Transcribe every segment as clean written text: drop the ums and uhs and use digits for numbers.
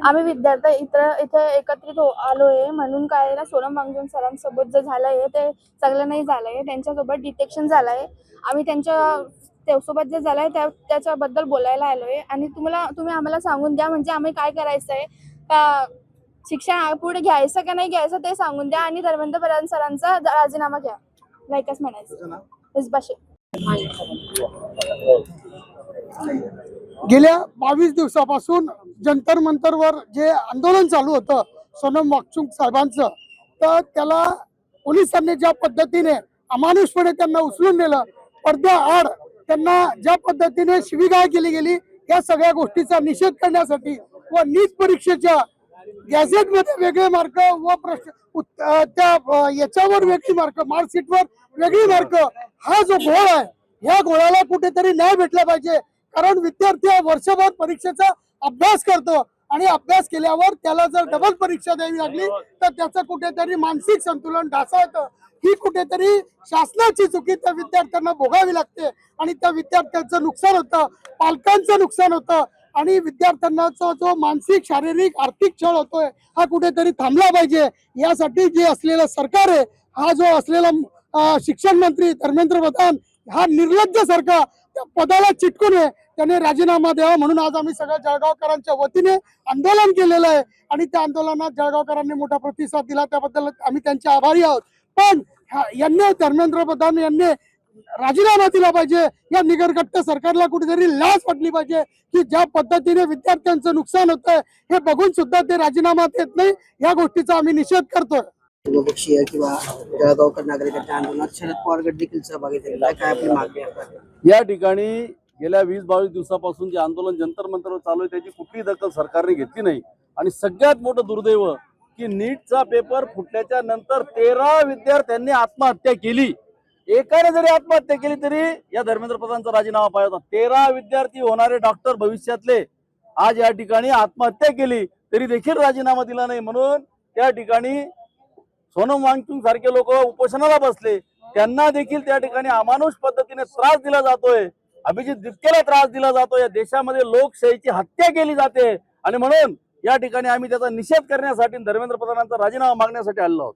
आम्ही विद्यार्थी इथे एकत्रित आलोय म्हणून काय ना सोनम वांगचुक सरांसोबत जे झालंय ते चांगलं नाही झालंय। त्यांच्यासोबत डिटेक्शन झालंय। आम्ही त्यासोबत जे झालंय त्याच्याबद्दल बोलायला आलोय आणि तुम्ही आम्हाला सांगून द्या म्हणजे आम्ही काय करायचंय का शिक्षण पुढे घ्यायचं का नाही घ्यायचं ते सांगून द्या आणि धर्मेंद्र प्रधान सरांचा राजीनामा घ्या लायकच म्हणायचं हिजबाशे। गेल्या 22 दिवसापासून जंतर मंतरवर जे आंदोलन चालू होतं सोनम वांगचुक साहेबांचं, तर त्याला पोलिसांनी ज्या पद्धतीने अमानुषपणे त्यांना उचलून नेलं, पडद्याआड त्यांना ज्या पद्धतीने शिवीगाळ केली गेली, या सगळ्या गोष्टीचा निषेध करण्यासाठी व नीट परीक्षेच्या गॅझेटमध्ये वेगळे मार्क व याच्यावर वेगळी मार्क, मार्कशीटवर वेगळी मार्क, हा जो घोळ आहे ह्या घोळाला कुठेतरी न्याय भेटला पाहिजे। कारण विद्यार्थी वर्षभर परीक्षेचा अभ्यास करतो आणि अभ्यास केल्यावर त्याला जर डबल परीक्षा द्यावी लागली तर त्याचं कुठेतरी मानसिक संतुलन ढासळतं। ही कुठेतरी शासनाची चुकी त्या विद्यार्थ्यांना भोगावी लागते आणि त्या विद्यार्थ्यांचं नुकसान होतं, पालकांचं नुकसान होतं आणि विद्यार्थ्यांना जो मानसिक, शारीरिक, आर्थिक छळ होतोय हा कुठेतरी थांबला पाहिजे। यासाठी जे असलेलं सरकार आहे, हा जो असलेला शिक्षण मंत्री धर्मेंद्र प्रधान, हा निर्लज्ज सरकार त्या पदाला चिटकून आहे, त्याने राजीनामा द्यावा म्हणून आज आम्ही सगळ्या जळगावकरांच्या वतीने आंदोलन केलेलं आहे आणि त्या आंदोलनात जळगावकरांनी मोठा प्रतिसाद दिला, त्याबद्दल आम्ही त्यांचे आभारी आहोत। पण यांनी धर्मेंद्र प्रधान यांनी राजीनामा दिला पाहिजे। या निगरगट्ट सरकारला कुठेतरी लाज वाटली पाहिजे की ज्या पद्धतीने विद्यार्थ्यांचं नुकसान होतंय हे बघून सुद्धा ते राजीनामा देत नाही। या गोष्टीचा आम्ही निषेध करतोय। पक्षीय किंवा जळगावकर नागरिकांच्या आंदोलनात शरद पवार गट देखील सहभागी झालेला आहे, काय आपली मागणी आहे? या ठिकाणी गेल्या 20-22 दिवसापासून जे आंदोलन जंतर मंतरवर चालू आहे त्याची कुठलीही दखल सरकारने घेतली नाही आणि सगळ्यात मोठं दुर्दैव की नीटचा पेपर फुटल्याच्या नंतर 13 विद्यार्थ्यांनी आत्महत्या केली। एकाने जरी आत्महत्या केली तरी या धर्मेंद्र प्रधानचा राजीनामा पाहिजे होता। 13 विद्यार्थी होणारे डॉक्टर भविष्यातले आज या ठिकाणी आत्महत्या केली तरी देखील राजीनामा दिला नाही, म्हणून त्या ठिकाणी सोनम वांगचुक सारखे लोक उपोषणाला बसले, त्यांना देखील त्या ठिकाणी अमानुष पद्धतीने त्रास दिला जातोय। अभिजित दिपकेला त्रास दिला जातो। या देशामध्ये लोकशाहीची हत्या केली जाते आणि म्हणून या ठिकाणी आम्ही त्याचा निषेध करण्यासाठी धर्मेंद्र प्रधानांचा राजीनामा मागण्यासाठी आलो आहोत।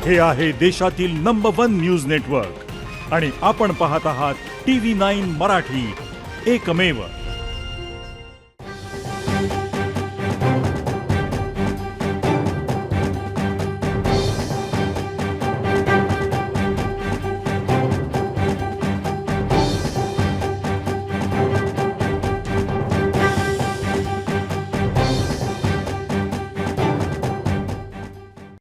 हे आहे देशातील नंबर 1 न्यूज नेटवर्क आणि आपण पाहत आहात TV9 मराठी, एकमेव।